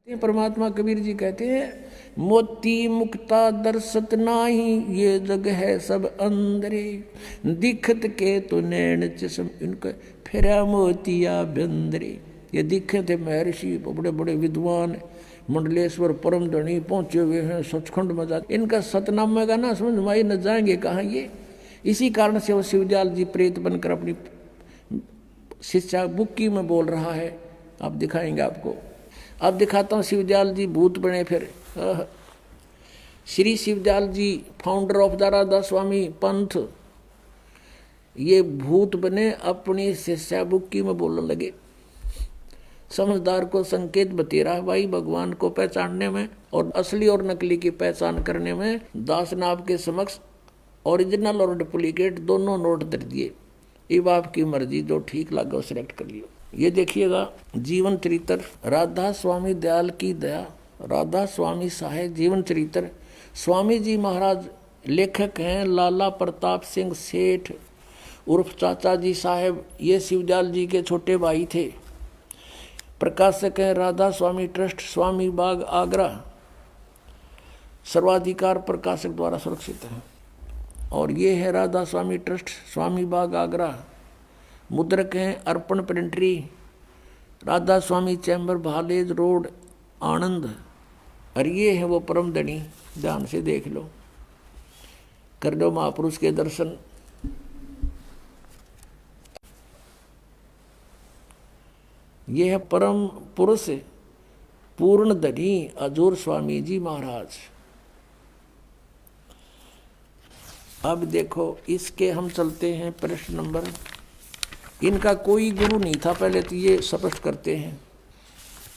परमात्मा कबीर जी कहते हैं मोती मुक्ता दर्शत नाही, ये जग है सब अंदरे, दिखत के तो नैन चश्म इनके फेरा मोतिया बंदरे। ये दिखे थे महर्षि, बड़े बड़े विद्वान, मंडलेश्वर परम धनी पहुंचे हुए हैं सचखंड मजा। इनका सतनामे का ना समझ माई न जाएंगे कहाँ ये। इसी कारण से वो शिवदयाल जी प्रेत बनकर अपनी शिष्या बुक्की में बोल रहा है। आप दिखाएंगे आपको, अब दिखाता हूँ। शिवदयाल जी भूत बने फिर। श्री शिवदयाल जी फाउंडर ऑफ द राधा स्वामी पंथ, ये भूत बने अपनी शिष्या बुक्की में बोलने लगे। समझदार को संकेत बतेरा भाई भगवान को पहचानने में और असली और नकली की पहचान करने में। दास ने आपके समक्ष ओरिजिनल और डुप्लीकेट दोनों नोट दे दिए। अब आपकी मर्जी, जो ठीक लगा वो सिलेक्ट कर लियो। ये देखिएगा जीवन चरित्र राधा स्वामी दयाल की दया, राधा स्वामी साहेब जीवन चरित्र। स्वामी जी महाराज लेखक हैं लाला प्रताप सिंह सेठ उर्फ चाचा जी साहेब। ये शिवदयाल जी के छोटे भाई थे। प्रकाशक हैं राधा स्वामी ट्रस्ट, स्वामी बाग आगरा। सर्वाधिकार प्रकाशक द्वारा सुरक्षित है। और ये है राधा स्वामी ट्रस्ट, स्वामी बाग आगरा। मुद्रक हैं अर्पण प्रिंटरी, राधा स्वामी चैम्बर भालेज रोड आनंद। और ये है वो परम धनी, ध्यान से देख लो, कर लो महापुरुष के दर्शन। ये है परम पुरुष पूर्ण धनी अजूर स्वामी जी महाराज। अब देखो इसके हम चलते हैं प्रश्न नंबर। इनका कोई गुरु नहीं था पहले तो, ये स्पष्ट करते हैं।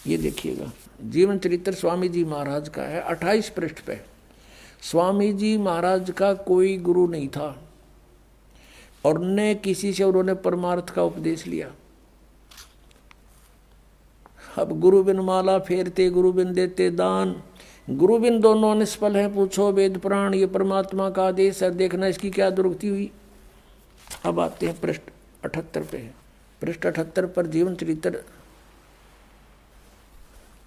ये देखिएगा जीवन चरित्र स्वामी जी महाराज का है 28 पृष्ठ पे। स्वामी जी महाराज का कोई गुरु नहीं था और न किसी से उन्होंने परमार्थ का उपदेश लिया। अब गुरु बिन माला फेरते, गुरु बिन देते दान, गुरु बिन दोनों निष्फल है, पूछो वेद पुराण। ये परमात्मा का आदेश है, देखना इसकी क्या दुर्गति हुई। अब आते हैं पृष्ठ 78 पे। पृष्ठ 78 पर जीवन चरित्र।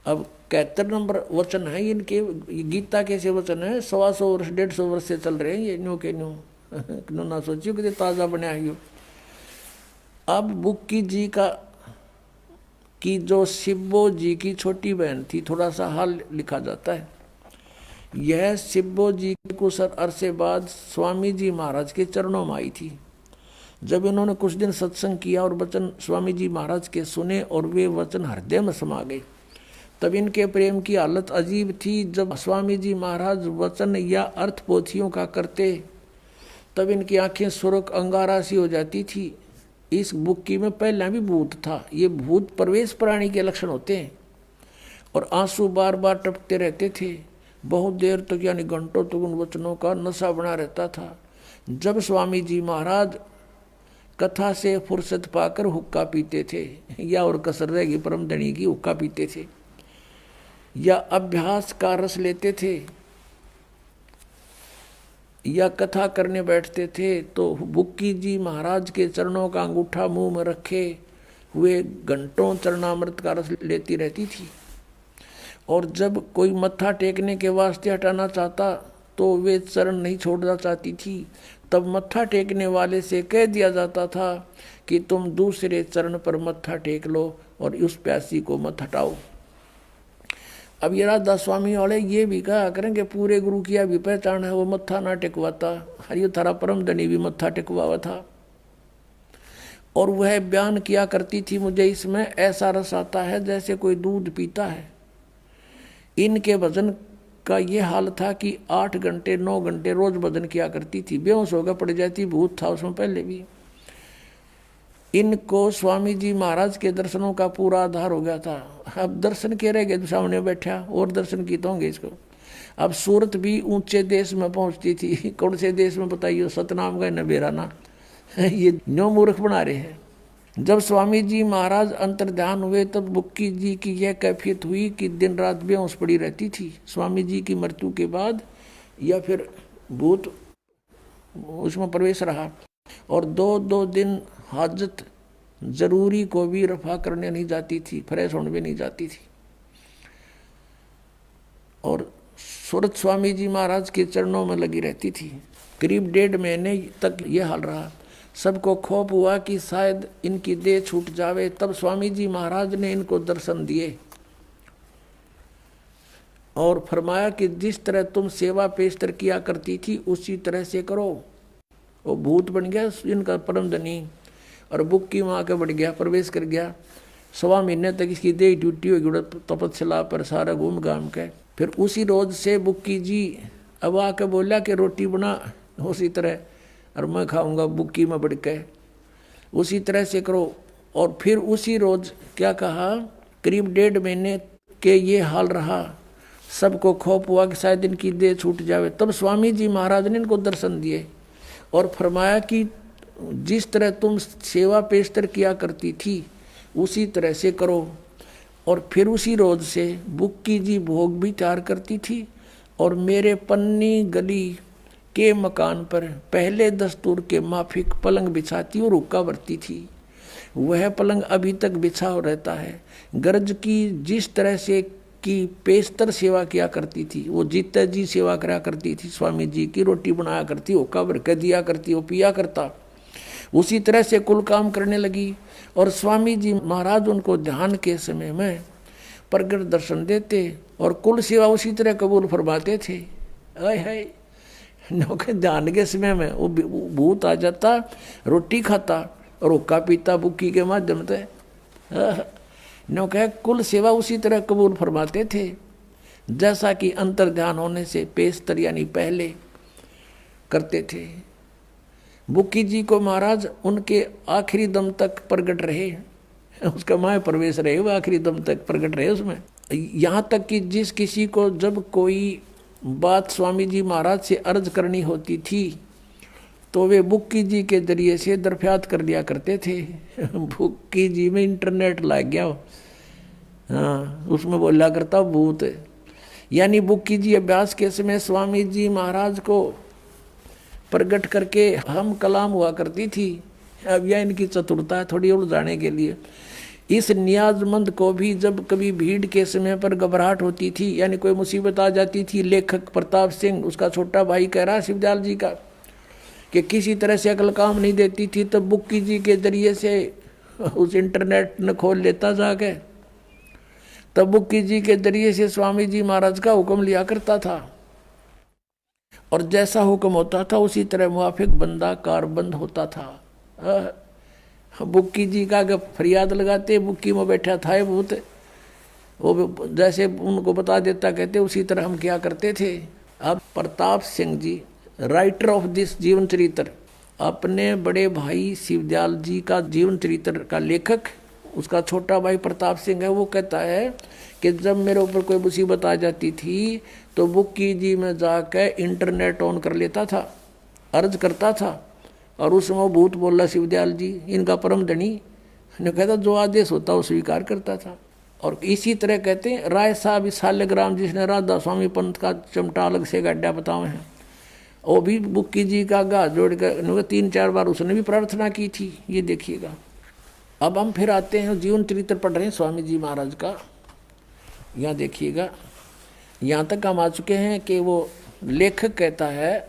अब 71 नंबर वचन है इनके। गीता कैसे वचन है, 125 वर्ष 150 वर्ष से चल रहे हैं ये न्यू के न्यू ना सोचियो कि ताज़ा बने आइयो। अब बुक्की जी का कि जो शिब्बो जी की छोटी बहन थी, थोड़ा सा हाल लिखा जाता है। यह शिब्बो जी कुछ अरसे बाद स्वामी जी महाराज के चरणों में आई थी। जब इन्होंने कुछ दिन सत्संग किया और वचन स्वामी जी महाराज के सुने और वे वचन हृदय में समा गए, तब इनके प्रेम की हालत अजीब थी। जब स्वामी जी महाराज वचन या अर्थ पोथियों का करते, तब इनकी आंखें सुर्ख अंगारा सी हो जाती थी। इस बुक्की में पहले भी भूत था। ये भूत प्रवेश प्राणी के लक्षण होते हैं और आंसू बार बार टपकते रहते थे। बहुत देर तक यानी घंटों तक उन वचनों का नशा बना रहता था। जब स्वामी जी महाराज कथा से फुर्सत पाकर हुक्का पीते थे, या और कसर रहेगी परम धनी की, हुक्का पीते थे या अभ्यास का रस लेते थे या कथा करने बैठते थे, तो बुक्की जी महाराज के चरणों का अंगूठा मुंह में रखे हुए घंटों चरणामृत का रस लेती रहती थी। और जब कोई मत्था टेकने के वास्ते हटाना चाहता तो वे चरण नहीं छोड़ना चाहती थी। तब मत्था टेकने वाले से कह दिया जाता था कि तुम दूसरे चरण पर मत्था टेक लो और उस प्यासी को मत हटाओ। अब ये राधा स्वामी वाले ये भी कहा करेंगे पूरे गुरु की भी पहचान है, वो मत्था ना टेकवाता। हरियो थारा परम धनी भी मत्था टेकवा था। और वह बयान किया करती थी, मुझे इसमें ऐसा रस आता है जैसे कोई दूध पीता है। इनके भजन का ये हाल था कि 8 घंटे 9 घंटे रोज भजन किया करती थी। बेहोश होकर पड़ जाती, भूत था उसमें पहले भी। इनको स्वामी जी महाराज के दर्शनों का पूरा आधार हो गया था। अब दर्शन के रह गए, सामने बैठा और दर्शन की तो होंगे इसको। अब सूरत भी ऊंचे देश में पहुंचती थी। कौन से देश में बताइए, सतनाम गए न बेराना। ये न्यो मूर्ख बना रहे हैं। जब स्वामी जी महाराज अंतर्ध्यान हुए तब बुक्की जी की यह कैफियत हुई कि दिन रात बेहोश पड़ी रहती थी। स्वामी जी की मृत्यु के बाद या फिर भूत उसमें प्रवेश रहा और 2-2 दिन हाजत जरूरी को भी रफा करने नहीं जाती थी, फ्रेश होने भी नहीं जाती थी। और सूरत स्वामी जी महाराज के चरणों में लगी रहती थी। करीब 1.5 महीने तक ये हाल रहा। सबको खौफ हुआ कि शायद इनकी देह छूट जावे। तब स्वामी जी महाराज ने इनको दर्शन दिए और फरमाया कि जिस तरह तुम सेवा पेशतर किया करती थी उसी तरह से करो। वो भूत बन गया इनका परम धनी और बुक्की माँ के बढ़ गया, प्रवेश कर गया। 1.25 महीने तक इसकी देह ड्यूटी होगी तपस्या पर सारा घूम घाम के। फिर उसी रोज से बुक्की जी अब आके बोला कि रोटी बना उसी तरह और मैं खाऊंगा बुक्की में बढ़ के, उसी तरह से करो। और फिर उसी रोज क्या कहा, करीब 1.5 महीने के ये हाल रहा। सबको खौफ हुआ कि शायद इनकी देह छूट जावे। तब स्वामी जी महाराज ने इनको दर्शन दिए और फरमाया कि जिस तरह तुम सेवा पेशतर किया करती थी उसी तरह से करो। और फिर उसी रोज से बुक्की जी भोग भी तैयार करती थी और मेरे पन्नी गली के मकान पर पहले दस्तूर के माफिक पलंग बिछाती और हुक्का भरती थी। वह पलंग अभी तक बिछा हो रहता है। गर्ज की जिस तरह से की पेशतर सेवा किया करती थी, वो जीता जी सेवा करा करती थी। स्वामी जी की रोटी बनाया करती, हुक्का भर के दिया करती, वो पिया करता। उसी तरह से कुल काम करने लगी और स्वामी जी महाराज उनको ध्यान के समय में प्रगट दर्शन देते और कुल सेवा उसी तरह कबूल फरमाते थे। आय हाय, ध्यान के समय में वो भूत आ जाता, रोटी खाता और हुक्का पीता बुक्की के माध्यम से। नो कहे कुल सेवा उसी तरह कबूल फरमाते थे जैसा कि अंतर ध्यान होने से पेशतर यानी पहले करते थे। बुक्की जी को महाराज उनके आखिरी दम तक प्रगट रहे, उसका माय प्रवेश रहे, वो आखिरी दम तक प्रगट रहे उसमें। यहाँ तक कि जिस किसी को जब कोई बात स्वामी जी महाराज से अर्ज करनी होती थी तो वे बुक्की जी के जरिए से दरफ्यात कर लिया करते थे। बुक्की जी में इंटरनेट लग गया, हाँ, उसमें बोला करता भूत। यानी बुक्की जी अभ्यास के समय स्वामी जी महाराज को प्रगट करके हम कलाम हुआ करती थी। अब यह इनकी चतुरता है थोड़ी उलझाने के लिए। इस नियाजमंद को भी जब कभी भीड़ के समय पर घबराहट होती थी यानी कोई मुसीबत आ जाती थी, लेखक प्रताप सिंह उसका छोटा भाई कह रहा शिवदयाल जी का कि किसी तरह से अकल काम नहीं देती थी, तब बुक्की जी के जरिए से उस इंटरनेट न खोल लेता जाके, तब बुक्की जी के जरिए से स्वामी जी महाराज का हुक्म लिया करता था और जैसा हुक्म होता था उसी तरह मुआफिक बंदा कारबंद होता था। बुक्की जी का फरियाद लगाते, बुक्की में बैठा था भूत, वो जैसे उनको बता देता कहते उसी तरह हम क्या करते थे। अब Pratap Singh ji writer of this जीवन चरित्र, अपने बड़े भाई शिवदयाल जी का जीवन चरित्र का लेखक उसका छोटा भाई प्रताप सिंह है। वो कहता है कि जब मेरे ऊपर कोई मुसीबत आ जाती थी तो बुक्की जी में जाकर इंटरनेट ऑन कर लेता था, अर्ज करता था और उस समय भूत बोला शिवदयाल जी इनका परम धनी ने कहता जो आदेश होता वो स्वीकार करता था। और इसी तरह कहते हैं राय साहब साल्यग्राम जिसने राधा स्वामी पंथ का चमटा अलग से गड्ढा बताए हैं, वो भी बुक्की जी का गा जोड़ कर 3-4 बार उसने भी प्रार्थना की थी। ये देखिएगा। अब हम फिर आते हैं जीवन चरित्र पढ़ रहे हैं स्वामी जी महाराज का। यहाँ देखिएगा, यहाँ तक हम आ चुके हैं कि वो लेखक कहता है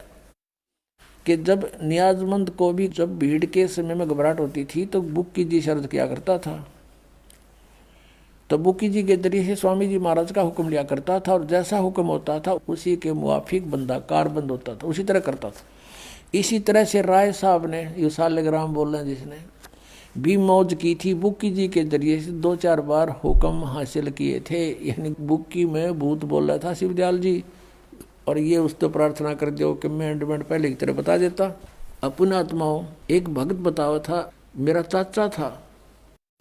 कि जब नियाजमंद को भी जब भीड़ के समय में घबराहट होती थी तो बुक्की जी शर्त किया करता था, तो बुक्की जी के जरिए से स्वामी जी महाराज का हुक्म लिया करता था और जैसा हुक्म होता था उसी के मुआफिक बंदा कारबंद होता था, उसी तरह करता था। इसी तरह से राय साहब ने ये साल्यग्राम बोल रहे हैं जिसने भी मौज की थी, बुक्की जी के जरिए से 2-4 बार हुक्म हासिल किए थे। यानी बुक्की में भूत बोल रहा था शिवदयाल जी और ये उस तो प्रार्थना कर दो कि मैं पहले की तरह बता देता। अपने आत्माओं एक भक्त बतावा था, मेरा चाचा था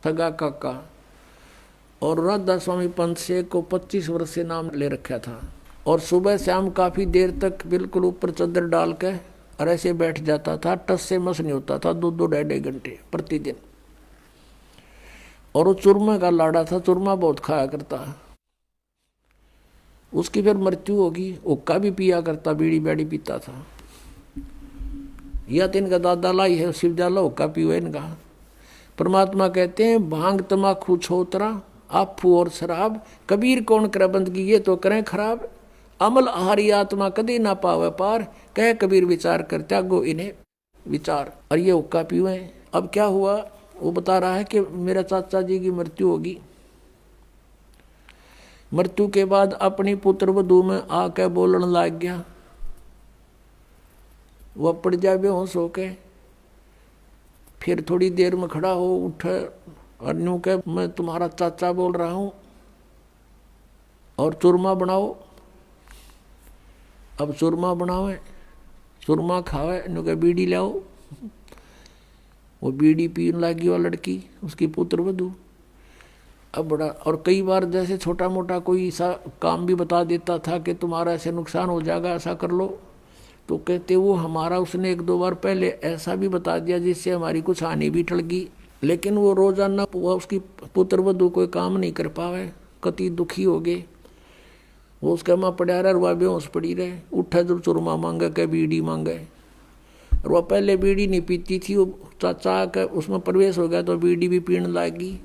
सगा काका और राधा स्वामी पंथ से को 25 वर्ष से नाम ले रखा था और सुबह शाम काफ़ी देर तक बिल्कुल ऊपर चादर डाल के और ऐसे बैठ जाता था, टस से मस नहीं होता था 2-2 घंटे प्रतिदिन। और वो चूरमा का लाड़ा था, चूरमा बहुत खाया करता। उसकी फिर मृत्यु होगी, हुक्का भी पिया करता, बीड़ी बैड़ी पीता था। यह तो इनका दादा लाई है शिवजाला हुक्का पियो इनका। परमात्मा कहते हैं भांग तमाकू छोतरा आफू और शराब, कबीर कौन करे बंदगी ये तो करें खराब। अमल आहारी आत्मा कदी ना पावे पार, कह कबीर विचार कर त्यागो इन्हें विचार। और ये हुक्का पीवे। अब क्या हुआ, वो बता रहा है कि मेरे चाचा जी की मृत्यु होगी। मृत्यु के बाद अपनी पुत्र वधू में आके बोलने लग गया। वह पड़ जाए बेहोश होके, फिर थोड़ी देर में खड़ा हो उठे और यूं कह मैं तुम्हारा चाचा बोल रहा हूं और चूरमा बनाओ। अब चूरमा बनावे, चूरमा खावे, यूं कह बीड़ी लाओ। वो बीड़ी पीने लगी वो लड़की, उसकी पुत्र वधू। अब बड़ा, और कई बार जैसे छोटा मोटा कोई ऐसा काम भी बता देता था कि तुम्हारा ऐसे नुकसान हो जाएगा, ऐसा कर लो, तो कहते वो हमारा उसने एक दो बार पहले ऐसा भी बता दिया जिससे हमारी कुछ हानि भी टल गई। लेकिन वो रोजाना वो उसकी पुत्र वधू कोई काम नहीं कर पावे, कति दुखी हो गए। वो उसके माँ पड़ा रहा, वह बेहोश पड़ी रहे। उठे जब चूरमा मांगे के बीड़ी मांगे, और वह पहले बीड़ी नहीं पीती थी, वो चाचा के उसमें प्रवेश हो गया तो बीड़ी भी पीने लगी।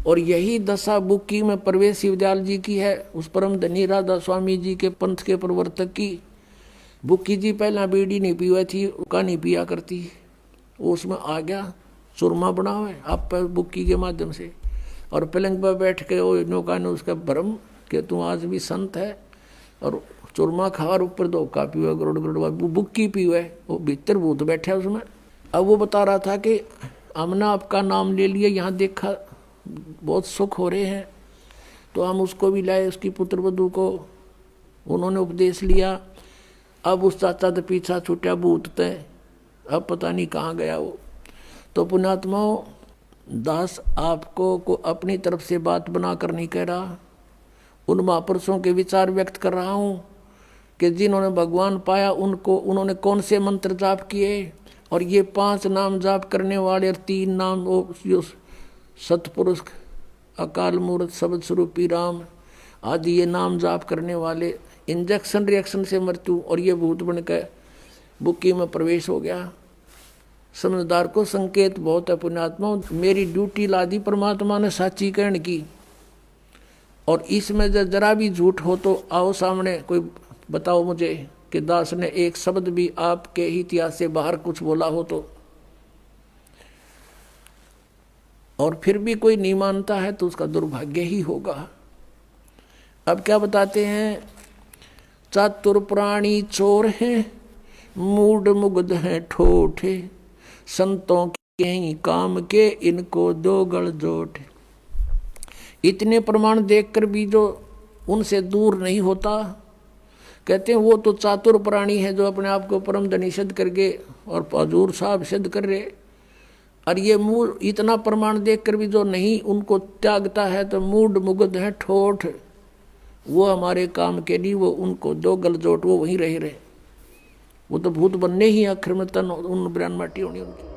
और यही दशा बुक्की में प्रवेश शिवदयाल जी की है, उस परम धनी राधा स्वामी जी के पंथ के प्रवर्तक की। बुक्की जी पहला बीड़ी नहीं पीवा थी, उसका नहीं पिया करती, वो उसमें आ गया। चूरमा बनावे आप पर बुक्की के माध्यम से, और पलंग पर बैठ के वो नौका ने उसका भ्रम कि तू आज भी संत है, और चूरमा खावर ऊपर धोखा पीवे, गरुड़ गरुड़ बुक्की पीवे, वो भीतर भूत बैठा उसमें। अब वो बता रहा था कि हमने आपका नाम ले लिया, यहाँ देखा बहुत सुख हो रहे हैं, तो हम उसको भी लाए, उसकी पुत्र वधू को उन्होंने उपदेश लिया। अब उस चाचा तो पीछा छूटा भूत तय, अब पता नहीं कहाँ गया वो। तो पुण्यात्माओं, दास आपको को अपनी तरफ से बात बना कर नहीं कह रहा, उन महापुरुषों के विचार व्यक्त कर रहा हूँ कि जिन्होंने भगवान पाया उनको उन्होंने कौन से मंत्र जाप किए। और ये 5 नाम जाप करने वाले और 3 नाम वो सतपुरुष, अकाल मूर्त, शब्द स्वरूपी राम आदि ये नाम जाप करने वाले, इंजेक्शन रिएक्शन से मृत्यु, और ये भूत बनकर बुक्की में प्रवेश हो गया। समझदार को संकेत बहुत है पुण्यात्मा। मेरी ड्यूटी ला दी परमात्मा ने साची कहने की, और इसमें जरा भी झूठ हो तो आओ सामने, कोई बताओ मुझे कि दास ने एक शब्द भी आपके ही इतिहास से बाहर कुछ बोला हो तो। और फिर भी कोई नहीं मानता है तो उसका दुर्भाग्य ही होगा। अब क्या बताते हैं, चातुर प्राणी चोर हैं, मूड मुग्ध हैं ठोठे, संतों के ही काम के इनको दो गल जोट। इतने प्रमाण देखकर भी जो उनसे दूर नहीं होता, कहते हैं वो तो चातुर प्राणी है जो अपने आप को परम धनी सिद्ध करके और हजूर साहब सिद्ध कर रहे। और ये मूड इतना प्रमाण देखकर भी जो नहीं उनको त्यागता है तो मूड मुग्ध है ठोठ, वो हमारे काम के नहीं, वो उनको दो गल जोट, वो वहीं रह रहे। वो तो भूत बनने ही आखिर में तन उन ब्रान माटी होनी उनकी।